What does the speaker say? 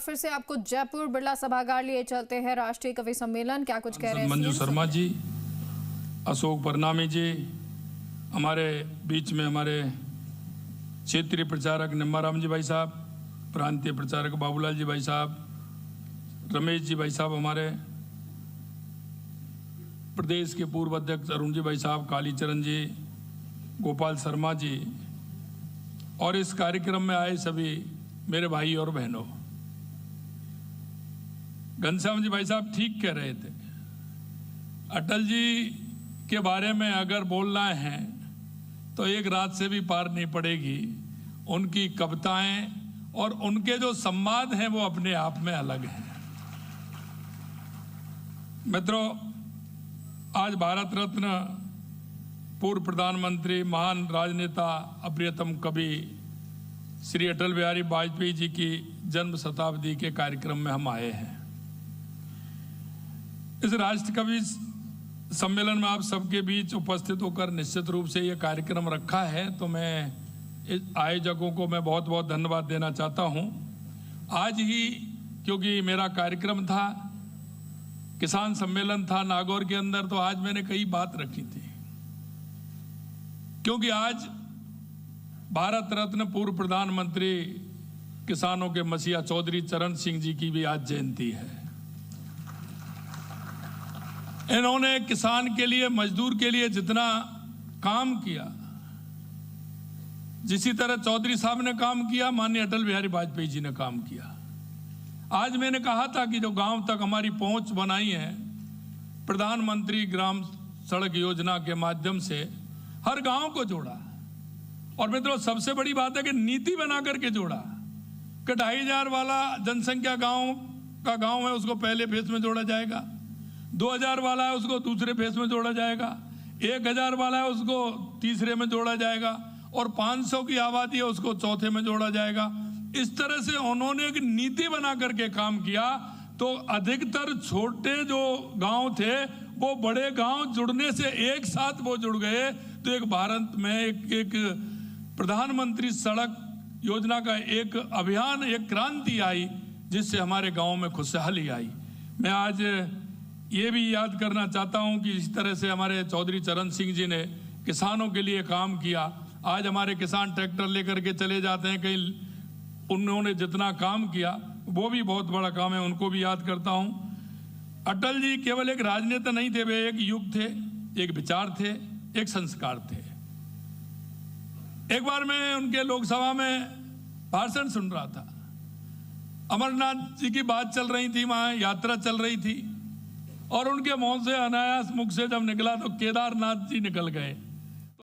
फिर से आपको जयपुर बिरला सभागार लिए चलते हैं। राष्ट्रीय कवि सम्मेलन, क्या कुछ कह रहे हैं? मंजू शर्मा जी, अशोक परनामी जी, हमारे बीच में हमारे क्षेत्रीय प्रचारक निम्बाराम जी भाई साहब, प्रांतीय प्रचारक बाबूलाल जी भाई साहब, रमेश जी भाई साहब, हमारे प्रदेश के पूर्व अध्यक्ष अरुण जी भाई साहब, कालीचरण जी, गोपाल शर्मा जी और इस कार्यक्रम में आए सभी मेरे भाई और बहनों। घनश्याम जी भाई साहब ठीक कह रहे थे, अटल जी के बारे में अगर बोलना है तो एक रात से भी पार नहीं पड़ेगी। उनकी कविताएं और उनके जो संवाद हैं वो अपने आप में अलग हैं। मित्रों, आज भारत रत्न पूर्व प्रधानमंत्री, महान राजनेता, अप्रियतम कवि श्री अटल बिहारी वाजपेयी जी की जन्म शताब्दी के कार्यक्रम में हम आए हैं। इस राष्ट्र कवि सम्मेलन में आप सबके बीच उपस्थित होकर निश्चित रूप से ये कार्यक्रम रखा है, तो मैं इस आयोजकों को मैं बहुत बहुत धन्यवाद देना चाहता हूँ। आज ही क्योंकि मेरा कार्यक्रम था, किसान सम्मेलन था नागौर के अंदर, तो आज मैंने कई बात रखी थी, क्योंकि आज भारत रत्न पूर्व प्रधानमंत्री किसानों के मसीहा चौधरी चरण सिंह जी की भी आज जयंती है। इन्होंने किसान के लिए, मजदूर के लिए जितना काम किया, जिसी तरह चौधरी साहब ने काम किया, माननीय अटल बिहारी वाजपेयी जी ने काम किया। आज मैंने कहा था कि जो गांव तक हमारी पहुंच बनाई है प्रधानमंत्री ग्राम सड़क योजना के माध्यम से, हर गांव को जोड़ा। और मित्रों, सबसे बड़ी बात है कि नीति बना करके जोड़ा। कि 2,500 वाला जनसंख्या गांव है, उसको पहले फेज में जोड़ा जाएगा। 2,000 वाला है, उसको दूसरे फेज में जोड़ा जाएगा। 1,000 वाला है, उसको तीसरे में जोड़ा जाएगा। और 500 की आबादी है, उसको चौथे में जोड़ा जाएगा। इस तरह से उन्होंने एक नीति बना करके काम किया। तो अधिकतर छोटे जो गांव थे वो बड़े गांव जुड़ने से एक साथ वो जुड़ गए, तो एक भारत में एक प्रधानमंत्री सड़क योजना का एक अभियान, एक क्रांति आई, जिससे हमारे गांव में खुशहाली आई। मैं आज ये भी याद करना चाहता हूं कि इस तरह से हमारे चौधरी चरण सिंह जी ने किसानों के लिए काम किया। आज हमारे किसान ट्रैक्टर लेकर के चले जाते हैं कहीं, उन्होंने जितना काम किया वो भी बहुत बड़ा काम है, उनको भी याद करता हूं। अटल जी केवल एक राजनेता नहीं थे, वे एक युग थे, एक विचार थे, एक संस्कार थे। एक बार मैं उनके लोकसभा में भाषण सुन रहा था, अमरनाथ जी की बात चल रही थी, वहां यात्रा चल रही थी, और उनके मुंह से अनायास मुख से जब निकला तो केदारनाथ जी निकल गए।